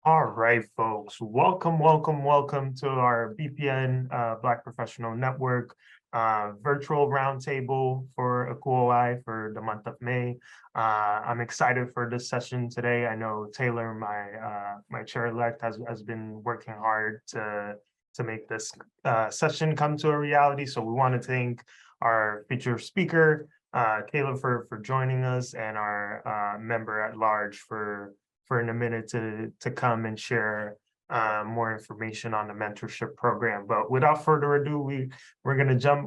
All right, folks. Welcome to our BPN Black Professional Network virtual roundtable for a cool eye for the month of May. I'm excited for this session today. I know Taylor, my chair-elect, has been working hard to make this session come to a reality. So we want to thank our featured speaker, Kayla, for joining us, and our member at large for in a minute to come and share more information on the mentorship program. But without further ado, we're going to jump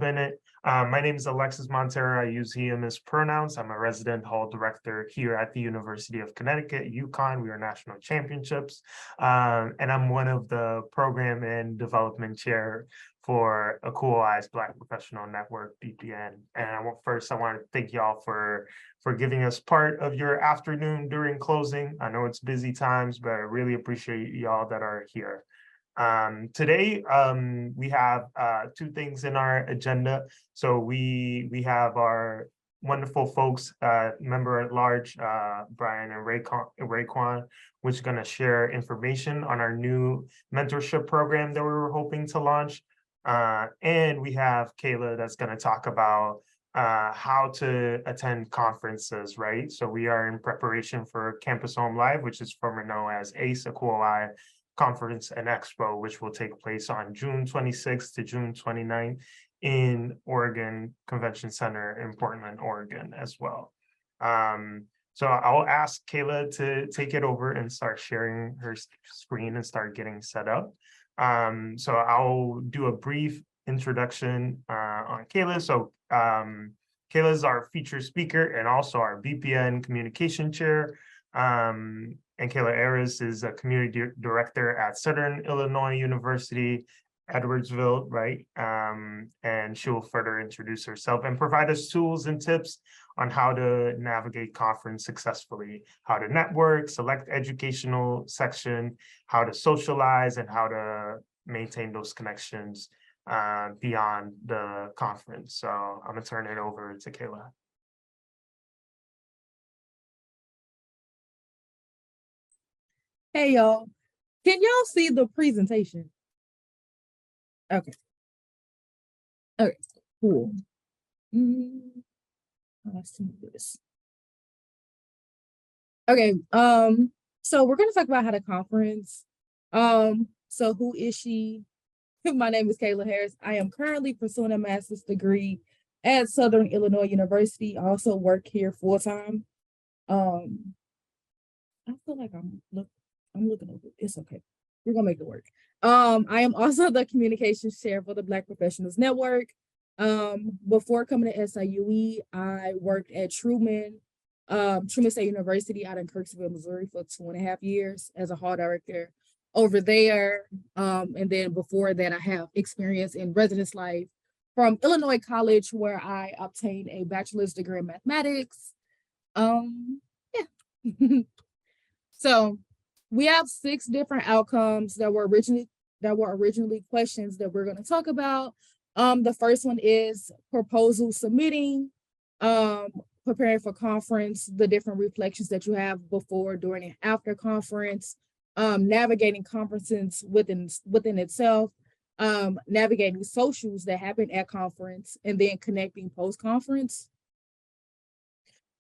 in it. My name is Alexis Montero. I use he, him as pronouns. I'm a resident hall director here at the University of Connecticut, UConn. We are national championships. And I'm one of the program and development chair for A Cool Eyes Black Professional Network, BPN. And I want to thank y'all for giving us part of your afternoon during closing. I know it's busy times, but I really appreciate y'all that are here. Today, we have two things in our agenda. So we have our wonderful folks, member at large, Brian and Raekwon, which are going to share information on our new mentorship program that we were hoping to launch. And we have Kayla that's going to talk about how to attend conferences, right? So we are in preparation for Campus Home Live, which is formerly known as ACE, A Cool Eye Conference and Expo, which will take place on June 26th to June 29th in Oregon Convention Center in Portland, Oregon as well. So I'll ask Kayla to take it over and start sharing her screen and start getting set up. So I'll do a brief introduction on Kayla. So Kayla is our featured speaker and also our BPN communication chair. And Kayla Ayres is a community director at Southern Illinois University, Edwardsville, right? And she will further introduce herself and provide us tools and tips on how to navigate conference successfully, how to network, select educational section, how to socialize, and how to maintain those connections beyond the conference. So I'm gonna turn it over to Kayla. Hey y'all, can y'all see the presentation? Okay. Okay, cool. Let's do this. Okay, so we're gonna talk about how to conference. So who is she? My name is Kayla Harris. I am currently pursuing a master's degree at Southern Illinois University. I also work here full-time. I feel like I'm looking over it. It's okay. We're gonna make it work. I am also the communications chair for the Black Professionals Network. Before coming to SIUE, I worked at Truman State University out in Kirksville, Missouri for 2.5 years as a hall director over there. And then before that, I have experience in residence life from Illinois College, where I obtained a bachelor's degree in mathematics. Yeah. So we have 6 different outcomes that were originally questions that we're going to talk about. The first one is proposal submitting, preparing for conference, the different reflections that you have before, during, and after conference, navigating conferences within itself, navigating socials that happen at conference, and then connecting post-conference.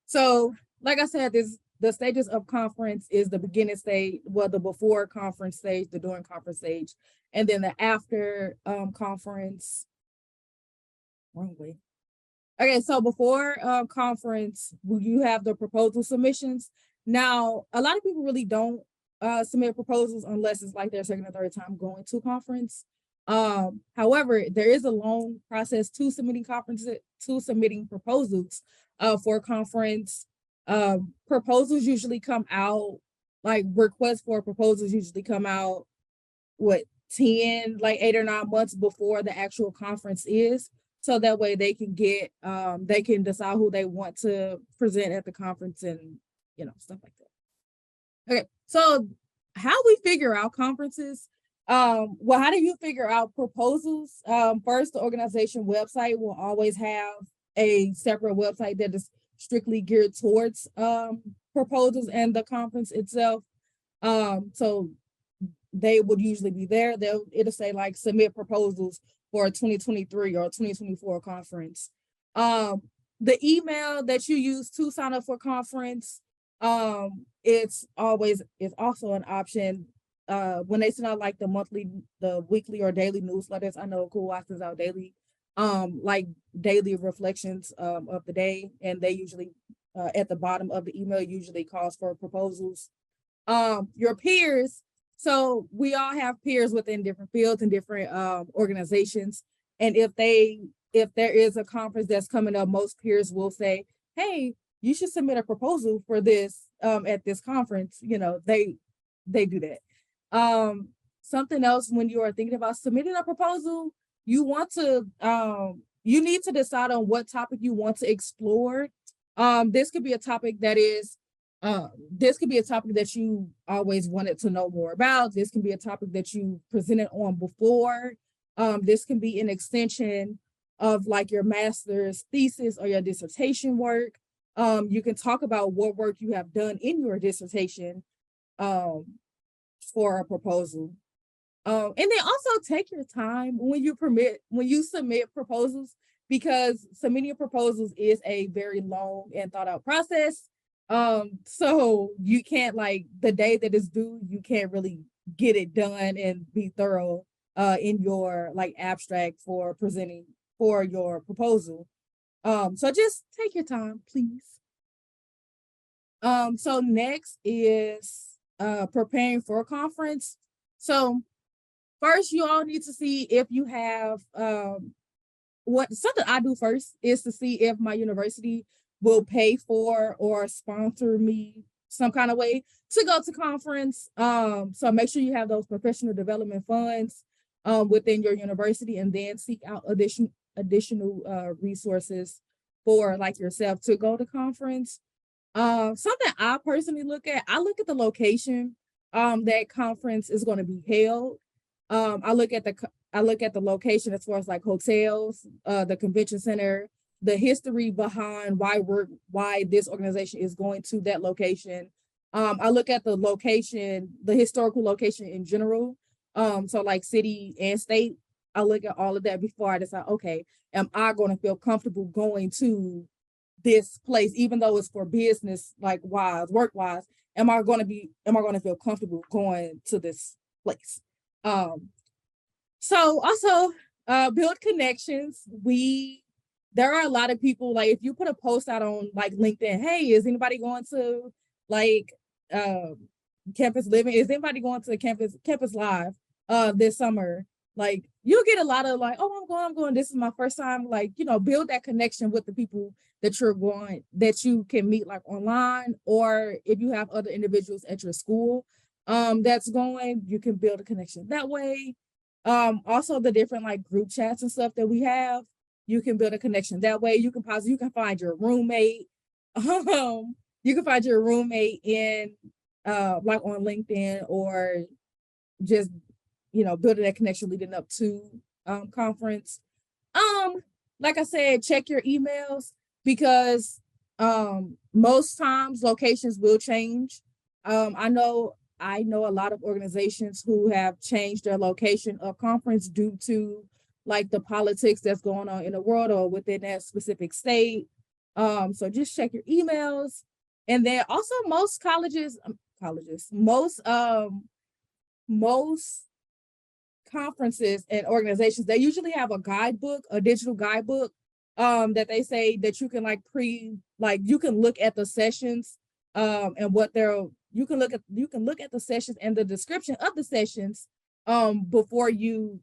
So, like I said, the stages of conference is the beginning stage, well, the before conference stage, the during conference stage, and then the after conference. Wrong way. Okay, so before conference, you have the proposal submissions. Now, a lot of people really don't submit proposals unless it's like their second or third time going to conference. However, there is a long process to submitting proposals for conference. Proposals usually come out, like requests for proposals usually come out, 8 or 9 months before the actual conference is. So that way they can they can decide who they want to present at the conference and, stuff like that. Okay, so how we figure out conferences? Well, how do you figure out proposals? First, the organization website will always have a separate website that is strictly geared towards proposals and the conference itself. So they would usually be there. It'll say like submit proposals for a 2023 or 2024 conference. The email that you use to sign up for conference, it's also an option. When they send out like the weekly or daily newsletters, I know Cool Watch sends out daily, like daily reflections of the day, and they usually at the bottom of the email usually calls for proposals. Your peers. So we all have peers within different fields and different organizations. And if there is a conference that's coming up, most peers will say, hey, you should submit a proposal for this at this conference. You know, they do that. Something else, when you are thinking about submitting a proposal, you need to decide on what topic you want to explore. This could be a topic that you always wanted to know more about. This can be a topic that you presented on before. This can be an extension of like your master's thesis or your dissertation work. You can talk about what work you have done in your dissertation for a proposal. And then also take your time when you submit proposals, because submitting proposals is a very long and thought out process. So you can't, like, the day that it's due, you can't really get it done and be thorough in your like abstract for presenting for your proposal. So just take your time, please. So next is preparing for a conference. So first, you all need to see if you have something I do first is to see if my university will pay for or sponsor me some kind of way to go to conference. So make sure you have those professional development funds within your university, and then seek out additional resources for like yourself to go to conference. Something I personally look at the location that conference is going to be held. I look at the location as far as like hotels, the convention center, the history behind why this organization is going to that location. I look at the location, the historical location in general. So like city and state, I look at all of that before I decide, okay, am I going to feel comfortable going to this place, even though it's for business, like work wise, am I going to feel comfortable going to this place? So also build connections. There are a lot of people, like if you put a post out on like LinkedIn, hey, is anybody going to like campus living? Is anybody going to campus live this summer? Like you'll get a lot of like, oh, I'm going, this is my first time. Like, you know, build that connection with the people that you can meet like online, or if you have other individuals at your school that's going, you can build a connection that way. Also the different like group chats and stuff that we have, you can build a connection that way. You can find your roommate. You can find your roommate in like on LinkedIn, or just, you know, building that connection leading up to conference. Like I said, check your emails, because most times locations will change. I know a lot of organizations who have changed their location of conference due to like the politics that's going on in the world or within that specific state. So just check your emails. And then also most most conferences and organizations, they usually have a digital guidebook that they say that you can you can look at the sessions and you can look at the sessions and the description of the sessions before you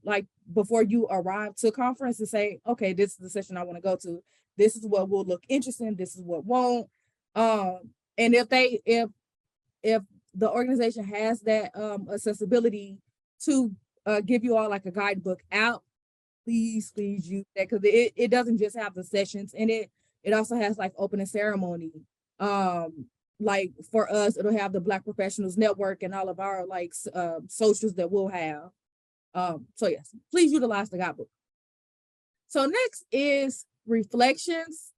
arrive to a conference, and say, okay, this is the session I want to go to. This is what will look interesting. This is what won't. And if the organization has that accessibility to give you all like a guidebook out, please use that, because it doesn't just have the sessions in it. It also has like opening ceremony. Like for us, it'll have the Black Professionals Network and all of our like socials that we'll have. So yes, please utilize the guidebook. So next is reflections.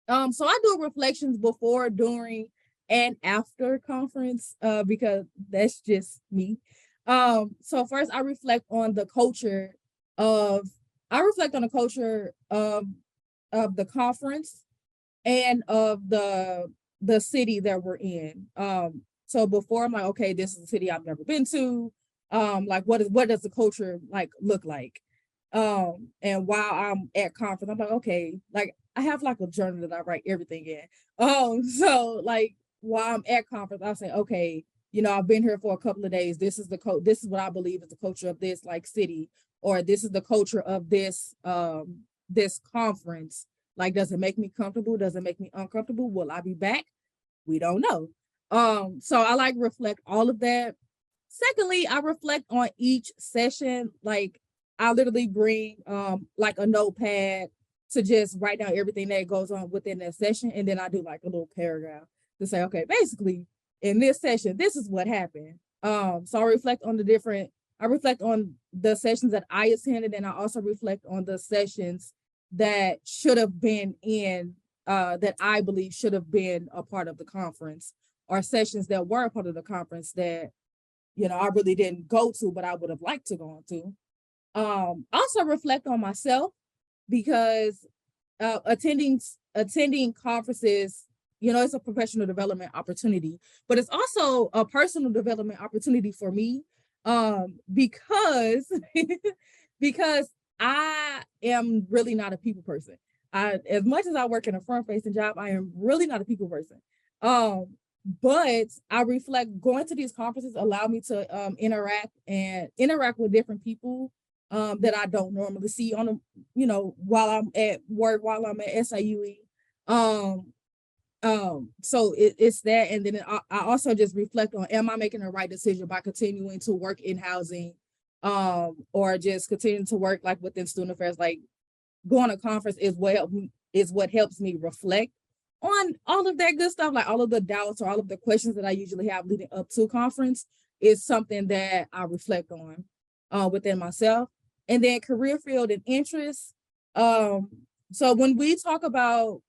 So I do reflections before, during, and after conference, because that's just me. So first I reflect on the culture of I reflect on the culture of the conference and of the city that we're in. So before I'm like, okay, this is a city I've never been to. Like what does the culture like look like? And while I'm at conference, I'm like, okay, like I have like a journal that I write everything in. So like while I'm at conference, I'll say, okay, I've been here for a couple of days. This is what I believe is the culture of this like city, or this is the culture of this conference. Like, does it make me comfortable? Does it make me uncomfortable? Will I be back? We don't know. So I like reflect all of that. Secondly, I reflect on each session. Like I literally bring like a notepad to just write down everything that goes on within that session. And then I do like a little paragraph to say, okay, basically in this session, this is what happened. So I reflect on the sessions that I attended, and I also reflect on the sessions that should have been in that I believe should have been a part of the conference, or sessions that were a part of the conference that I really didn't go to, but I would have liked to go on to. Also reflect on myself, because attending conferences, it's a professional development opportunity, but it's also a personal development opportunity for me, because because I am really not a people person. As much as I work in a front-facing job, I am really not a people person. But I reflect, going to these conferences allow me to interact with different people that I don't normally see on while I'm at work, while I'm at SIUE. So it's that, and then I also just reflect on, am I making the right decision by continuing to work in housing, or just continuing to work like within student affairs. Like going to conference is what helps me reflect on all of that good stuff, like all of the doubts or all of the questions that I usually have leading up to conference is something that I reflect on within myself. And then career field and interests. So when we talk about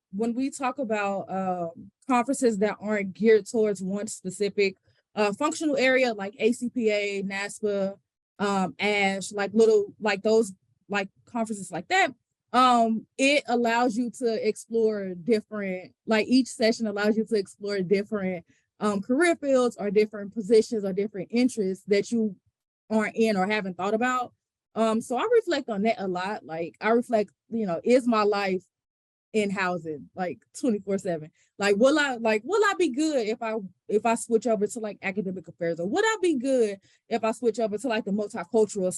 conferences that aren't geared towards one specific functional area, like ACPA, NASPA, ASH, like those like conferences like that, it allows you to explore different, like each session allows you to explore different career fields or different positions or different interests that you aren't in or haven't thought about. So I reflect on that a lot. Like I reflect, is my life in housing like 24/7? Like will I be good if I switch over to like academic affairs, or would I be good if I switch over to like the multicultural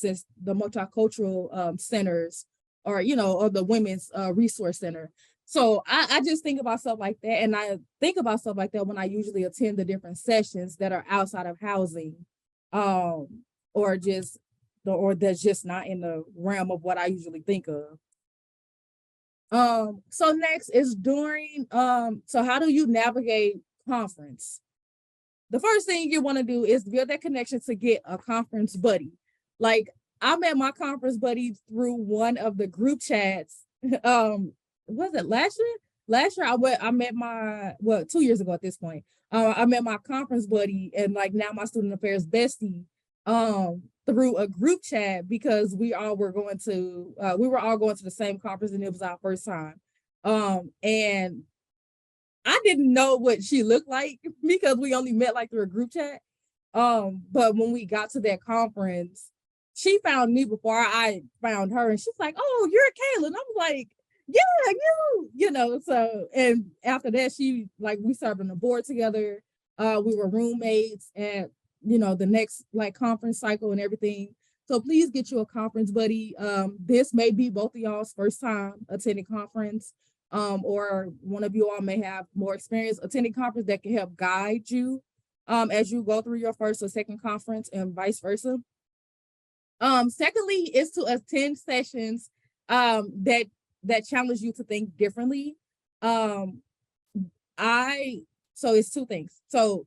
centers, or or the women's resource center? So I just think about stuff like that, and I think about stuff like that when I usually attend the different sessions that are outside of housing, or that's just not in the realm of what I usually think of. So next is so how do you navigate conference? The first thing you want to do is build that connection to get a conference buddy. Like I met my conference buddy through one of the group chats. Was it last year? Last year I met 2 years ago at this point. I met my conference buddy, and like now my student affairs bestie, through a group chat, because we were all going to the same conference, and it was our first time. And I didn't know what she looked like because we only met like through a group chat. But when we got to that conference, she found me before I found her, and she's like, "Oh, you're Kayla." And I was like, "Yeah, you." So, and after that, we served on the board together. We were roommates at the next like conference cycle and everything. So please get you a conference buddy. This may be both of y'all's first time attending conference, or one of you all may have more experience attending conference that can help guide you as you go through your first or second conference, and vice versa. Secondly is to attend sessions that challenge you to think differently. So it's two things. So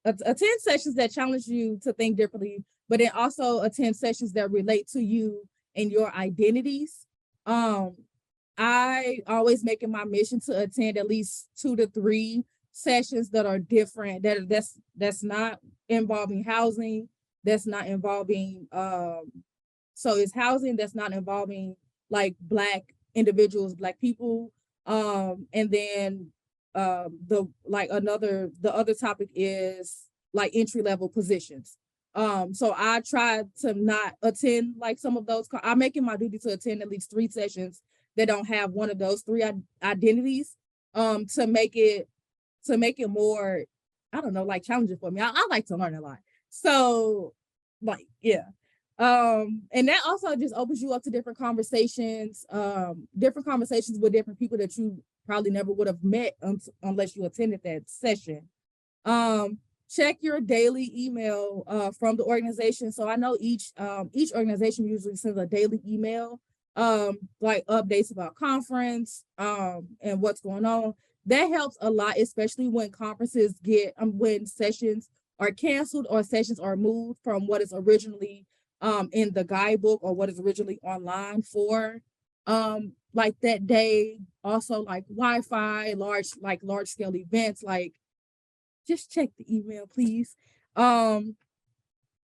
attend sessions that challenge you to think differently, but then also attend sessions that relate to you and your identities. I always make it my mission to attend at least 2 to 3 sessions that are different, that's not involving housing, that's not involving so it's housing that's not involving like Black individuals, Black people. And then the other topic is like entry level positions. So I try to not attend like some of those. I'm making my duty to attend at least 3 sessions that don't have one of those 3 identities, to make it more, I don't know, like challenging for me. I like to learn a lot. So like, yeah. And that also just opens you up to different conversations with different people that you probably never would have met unless you attended that session. Check your daily email from the organization. So I know each organization usually sends a daily email, like updates about conference and what's going on. That helps a lot, especially when conferences when sessions are canceled or sessions are moved from what is originally in the guidebook or what is originally online for like that day. Also like Wi-Fi, large scale events, like just check the email, please.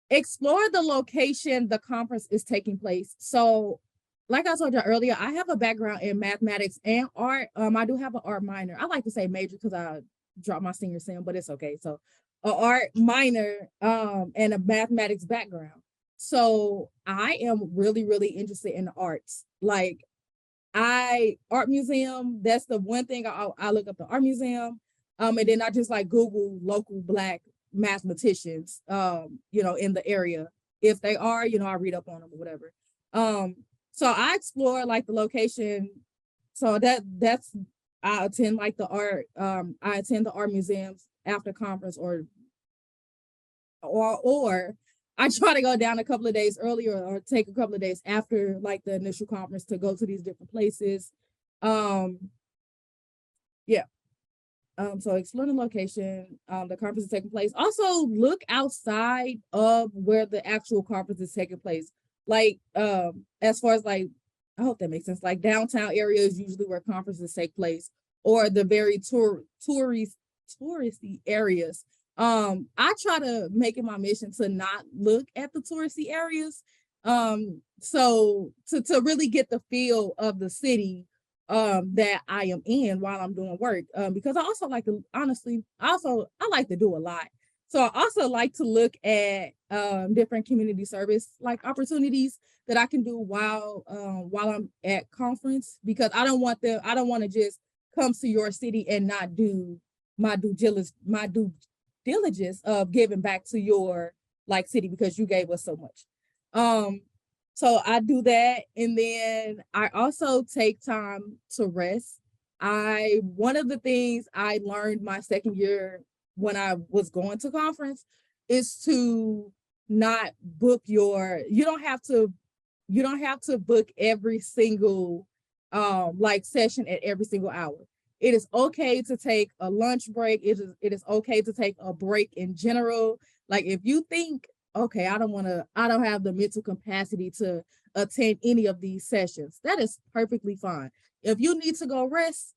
Explore the location the conference is taking place. So like I told you earlier, I have a background in mathematics and art. I do have an art minor. I like to say major because I dropped my senior sim, but it's okay. So an art minor and a mathematics background. So I am really, really interested in the arts. Like art museum, that's the one thing I look up the art museum. And then I just like Google local Black mathematicians, in the area. If they are, I read up on them or whatever. So I explore like the location. So that's I attend like the art. I attend the art museums after conference, or I try to go down a couple of days earlier or take a couple of days after like the initial conference to go to these different places. Yeah. So explore the location, the conference is taking place. Also look outside of where the actual conference is taking place. Like, as far as like, I hope that makes sense. Like downtown area is usually where conferences take place, or the very touristy areas. I try to make it my mission to not look at the touristy areas. So to really get the feel of the city that I am in while I'm doing work. Because I also like to, honestly, I like to do a lot. So I also like to look at different community service like opportunities that I can do while I'm at conference, because I don't want to just come to your city and not do my due diligence of giving back to your like city because you gave us so much. So I do that, and then I also take time to rest. One of the things I learned my second year when I was going to conference is to not book you don't have to book every single like session at every single hour. It is okay to take a lunch break. It is okay to take a break in general. Like if you think, okay, I don't have the mental capacity to attend any of these sessions, that is perfectly fine. If you need to go rest.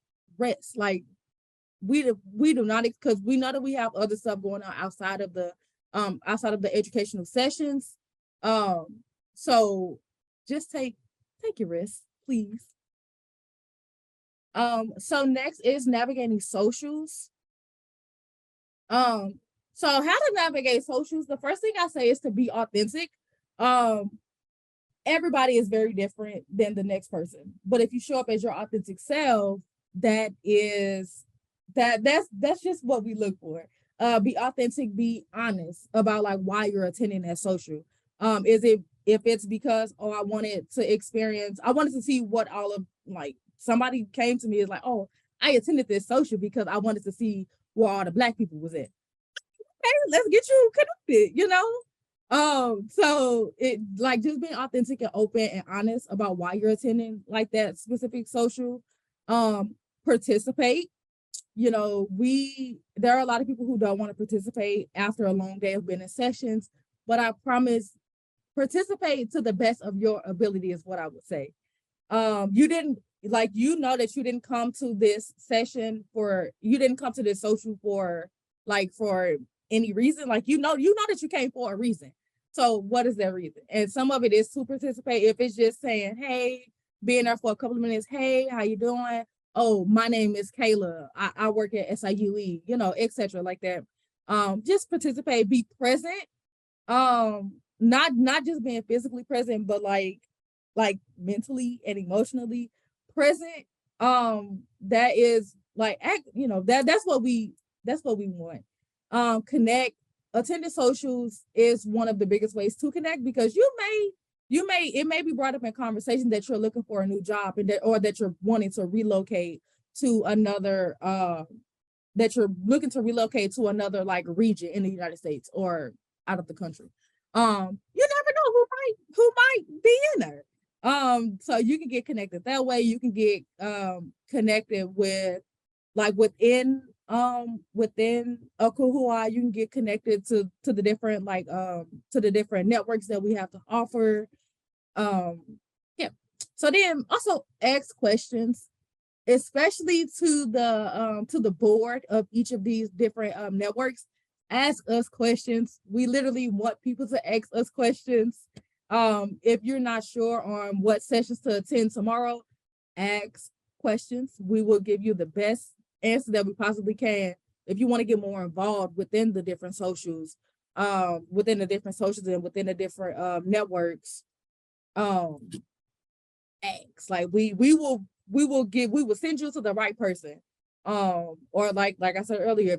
Like we do not, because we know that we have other stuff going on outside of the educational sessions. So just take your rest, please. So next is navigating socials. So how to navigate socials, the first thing I say is to be authentic. Everybody is very different than the next person, but if you show up as your authentic self, that's just what we look for. Be authentic, be honest about like why you're attending that social. If it's because, I wanted to see what all of, like, somebody came to me is like, oh, I attended this social because I wanted to see where all the Black people was at. Okay, let's get you connected, so it like just being authentic and open and honest about why you're attending like that specific social. Participate. There are a lot of people who don't want to participate after a long day of being in sessions, but I promise, participate to the best of your ability is what I would say. You didn't like, you know that you didn't come to this session you didn't come to this social for any reason. Like, you know that you came for a reason. So what is that reason? And some of it is to participate. If it's just saying, hey, being there for a couple of minutes, hey, how you doing? Oh, my name is Kayla. I work at SIUE, etc. like that. Just participate, be present. Not just being physically present, but like mentally and emotionally present. That is like that's what we want. Connect. Attending socials is one of the biggest ways to connect, because it may be brought up in conversation that you're looking for a new job, or that you're wanting to relocate to another that you're looking to relocate to another like region in the United States or out of the country. You never know who might be in there. So you can get connected that way. You can get connected with within Okuhua. You can get connected to the different to the different networks that we have to offer. Yeah. So then also ask questions, especially to the board of each of these different networks. Ask us questions. We literally want people to ask us questions. If you're not sure on what sessions to attend tomorrow, ask questions. We will give you the best answer that we possibly can. If you want to get more involved within the different socials, and within the different networks, ask. Like we will send you to the right person. Or like I said earlier,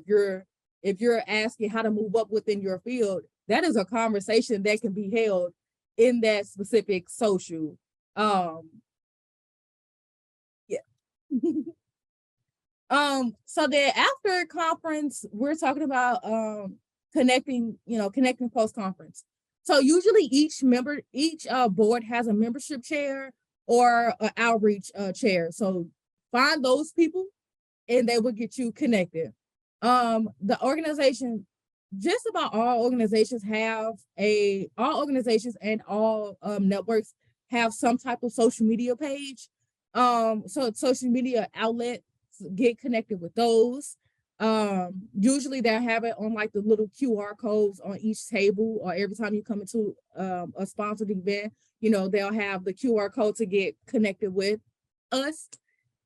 if you're asking how to move up within your field, that is a conversation that can be held in that specific social. Yeah. So then after conference, we're talking about connecting post conference. So usually each board has a membership chair or an outreach chair. So find those people and they will get you connected. The organization, just about all organizations and all networks have some type of social media page. So social media outlets, get connected with those. Usually they'll have it on like the little QR codes on each table, or every time you come into a sponsored event, they'll have the QR code to get connected with us.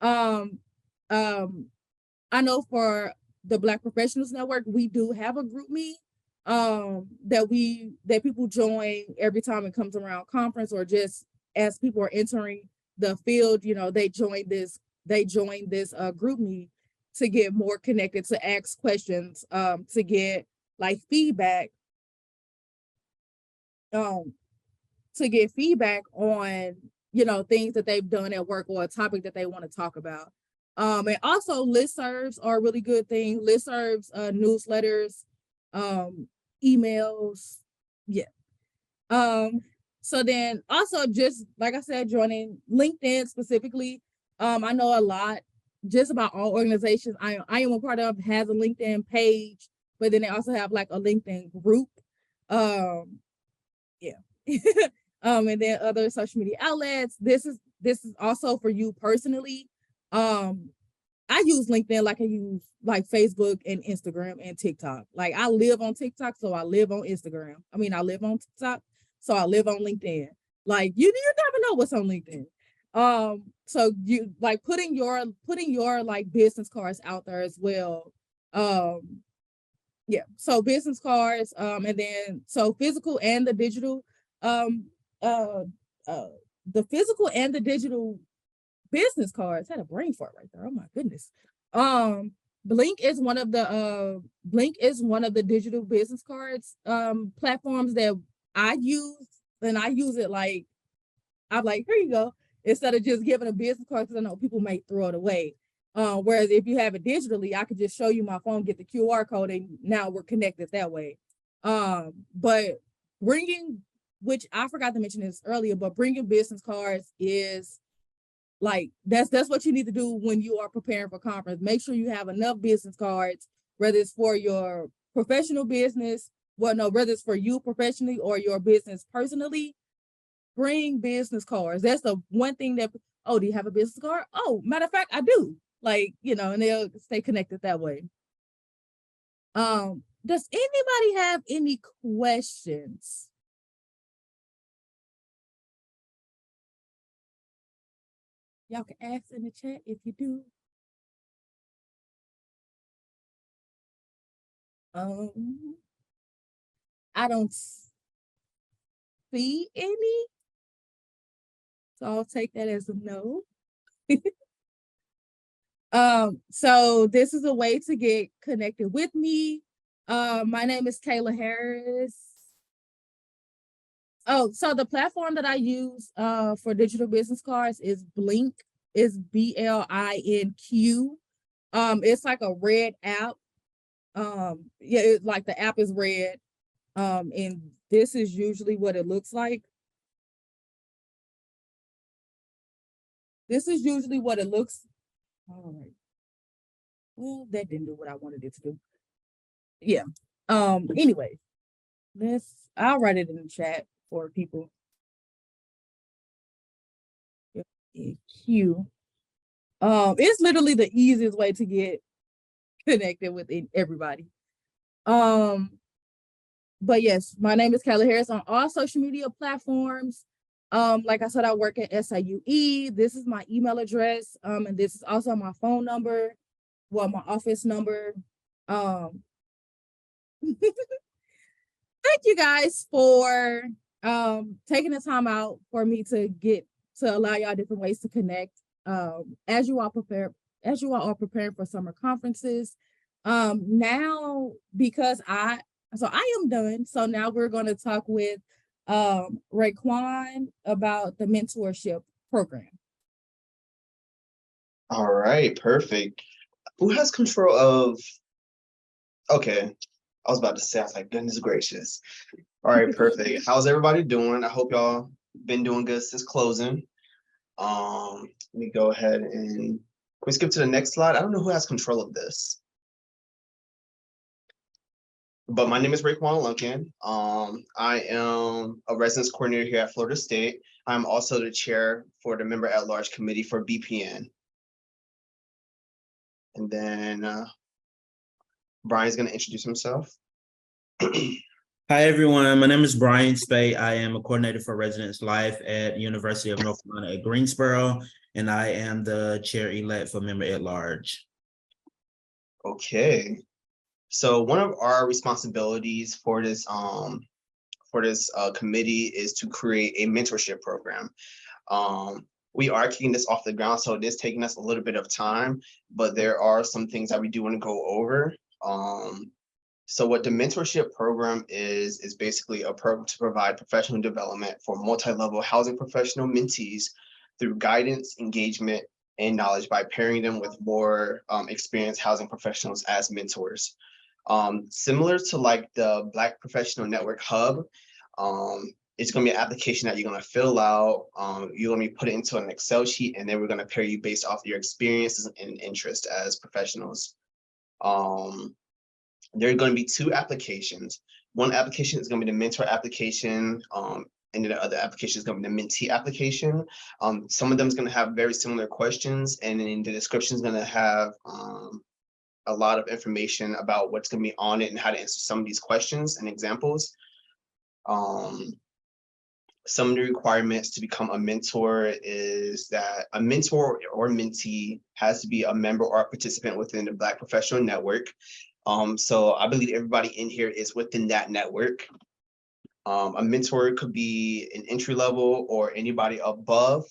I know for the Black Professionals Network, we do have a GroupMe that people join every time it comes around conference, or just as people are entering the field, they join this GroupMe to get more connected, to ask questions, to get like feedback, on things that they've done at work, or a topic that they want to talk about. And also listservs are a really good thing. Listservs, newsletters, emails. Yeah. So then also, just like I said, joining LinkedIn specifically. I know a lot, just about all organizations I am a part of has a LinkedIn page, but then they also have like a LinkedIn group. Yeah. And then other social media outlets. This is also for you personally. I use LinkedIn like I use like Facebook and Instagram and TikTok. Like, I live on TikTok, so I live on Instagram. I live on TikTok, so I live on LinkedIn. Like, you never know what's on LinkedIn. So you like putting your like business cards out there as well. Yeah, so business cards, and then so physical and the digital, the physical and the digital business cards. I had a brain fart right there. Oh my goodness. Blink is one of the digital business cards platforms that I use, and I use it like, I'm like, here you go, instead of just giving a business card, because I know people may throw it away. Whereas if you have it digitally, I could just show you my phone, get the QR code, and now we're connected that way. But bringing, which I forgot to mention this earlier, but bringing business cards is like, that's what you need to do when you are preparing for conference. Make sure you have enough business cards, whether it's for your professional business, whether it's for you professionally or your business personally. Bring business cards. That's the one thing that oh, do you have a business card? Oh, matter of fact, I do. Like, and they'll stay connected that way. Does anybody have any questions? Y'all can ask in the chat if you do. I don't see any, so I'll take that as a no. So this is a way to get connected with me. My name is Kayla Harris. Oh, so the platform that I use for digital business cards is Blink. It's BLINQ. It's like a red app. Like the app is red. And this is usually what it looks like. This is usually what it looks. All right. Well, that didn't do what I wanted it to do. Yeah. Anyway, I'll write it in the chat for people. Q. It's literally the easiest way to get connected with everybody. But yes, my name is Kayla Harris on all social media platforms. Like I said, I work at SIUE. This is my email address. And this is also my phone number, well, my office number. Thank you guys for taking the time out for me to allow y'all different ways to connect. As you all are preparing for summer conferences. Now, because I am done. So now we're going to talk with Raekwon about the mentorship program. All right, perfect. Who has control of? Okay, I was about to say, I was like, goodness gracious. All right, perfect. How's everybody doing? I hope y'all been doing good since closing. Let me go ahead and can we skip to the next slide? I don't know who has control of this. But my name is Raekwon Lunkin. I am a residence coordinator here at Florida State. I'm also the chair for the member at large committee for BPN. And then Brian's going to introduce himself. Hi, everyone. My name is Brian Spay. I am a coordinator for Residence Life at University of North Carolina at Greensboro, and I am the chair-elect for member at large. Okay. So one of our responsibilities for this committee is to create a mentorship program. We are kicking this off the ground, so it is taking us a little bit of time, but there are some things that we do want to go over. So what the mentorship program is basically a program to provide professional development for multi-level housing professional mentees through guidance, engagement, and knowledge by pairing them with more experienced housing professionals as mentors. Similar to like the Black Professional Network Hub, it's going to be an application that you're going to fill out. You're going to be put it into an Excel sheet, and then we're going to pair you based off your experiences and interest as professionals. There are going to be two applications. One application is going to be the mentor application, and then the other application is going to be the mentee application. Some of them is going to have very similar questions, and then the description is going to have a lot of information about what's going to be on it and how to answer some of these questions and examples. Some of the requirements to become a mentor is that a mentor or mentee has to be a member or a participant within the Black Professional Network. So I believe everybody in here is within that network. A mentor could be an entry level or anybody above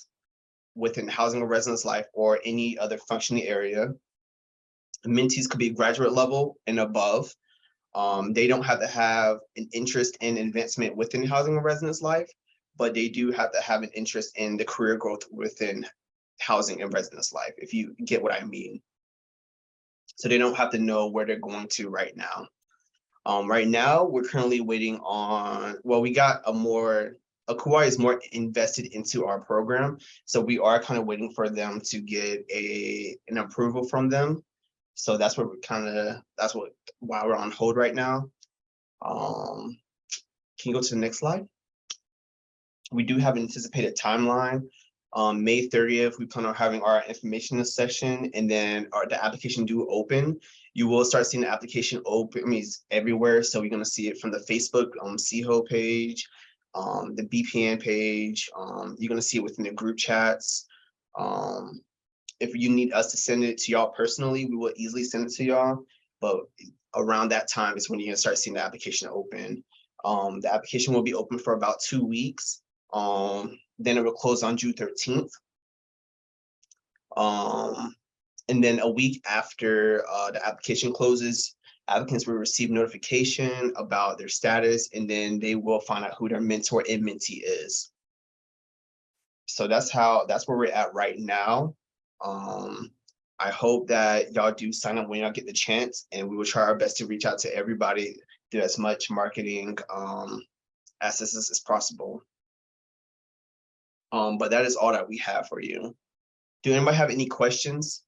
within housing or residence life or any other functioning area. Mentees could be graduate level and above. They don't have to have an interest in advancement within housing or residence life, but they do have to have an interest in the career growth within housing and residence life, if you get what I mean. So they don't have to know where they're going to right now. Right now, we're currently waiting on, well, we got Kauai is more invested into our program. So we are kind of waiting for them to get an approval from them. So that's what why we're on hold right now. Can you go to the next slide? We do have an anticipated timeline. May 30th, we plan on having our information session, and then the application due open. You will start seeing the application open, everywhere. So you're gonna see it from the Facebook CHO page, the BPN page. You're gonna see it within the group chats. If you need us to send it to y'all personally, we will easily send it to y'all. But around that time is when you're gonna start seeing the application open. The application will be open for about 2 weeks. Then it will close on June 13th. And then a week after the application closes, applicants will receive notification about their status, and then they will find out who their mentor and mentee is. So that's where we're at right now. I hope that y'all do sign up when y'all get the chance, and we will try our best to reach out to everybody, do as much marketing as possible. But that is all that we have for you. Do anybody have any questions?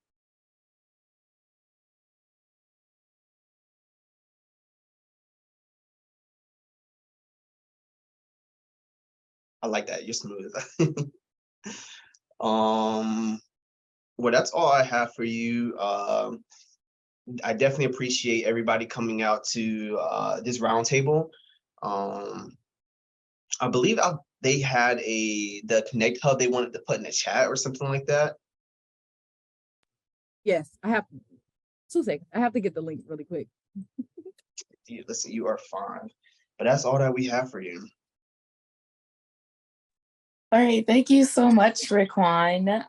I like that, you're smooth. Well, that's all I have for you. I definitely appreciate everybody coming out to this roundtable. I believe they had the Connect Hub they wanted to put in the chat or something like that. Yes, I have 2 seconds. I have to get the link really quick. Listen, you are fine. But that's all that we have for you. All right, thank you so much, Raquan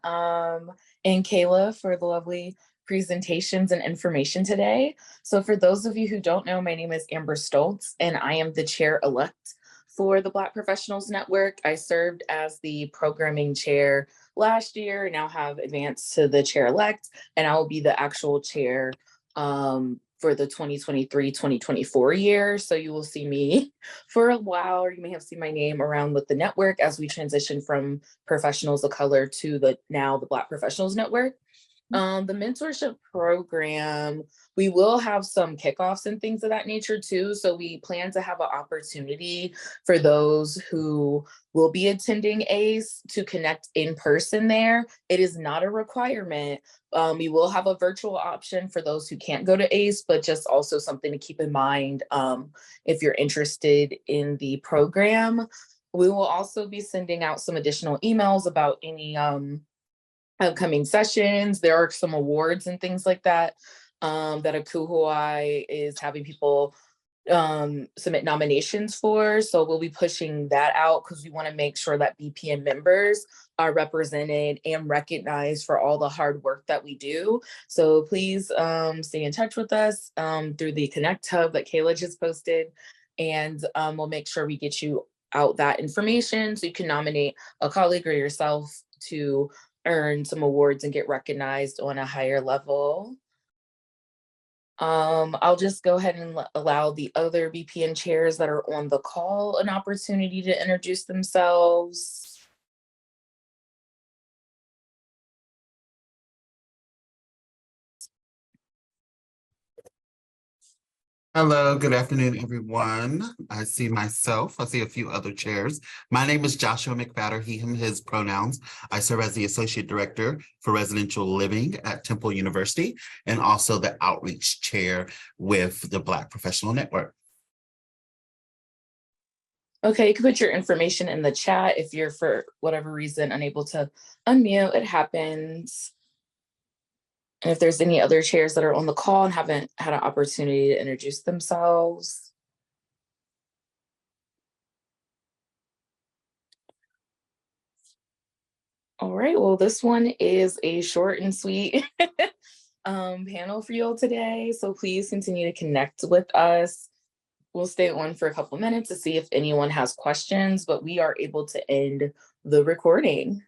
and Kayla, for the lovely presentations and information today. So for those of you who don't know, my name is Amber Stoltz, and I am the chair-elect for the Black Professionals Network. I served as the programming chair last year, now have advanced to the chair-elect, and I will be the actual chair for the 2023-2024 year. So you will see me for a while, or you may have seen my name around with the network as we transition from professionals of color to now the Black Professionals Network. The mentorship program, we will have some kickoffs and things of that nature too. So we plan to have an opportunity for those who will be attending ACE to connect in person there. It is not a requirement. We will have a virtual option for those who can't go to ACE, but just also something to keep in mind if you're interested in the program. We will also be sending out some additional emails about any upcoming sessions. There are some awards and things like that that Akuhuai is having people submit nominations for. So we'll be pushing that out because we want to make sure that BPN members are represented and recognized for all the hard work that we do. So please stay in touch with us through the Connect Hub that Kayla just posted, and we'll make sure we get you out that information so you can nominate a colleague or yourself to earn some awards and get recognized on a higher level. I'll just go ahead and allow the other BPN chairs that are on the call an opportunity to introduce themselves. Hello, good afternoon, everyone. I see myself, I see a few other chairs. My name is Joshua McFadder, he, him, his pronouns. I serve as the Associate Director for Residential Living at Temple University and also the Outreach Chair with the Black Professional Network. Okay, you can put your information in the chat if you're, for whatever reason, unable to unmute. It happens. And if there's any other chairs that are on the call and haven't had an opportunity to introduce themselves. All right, well, this one is a short and sweet panel for you all today. So please continue to connect with us. We'll stay on for a couple minutes to see if anyone has questions, but we are able to end the recording.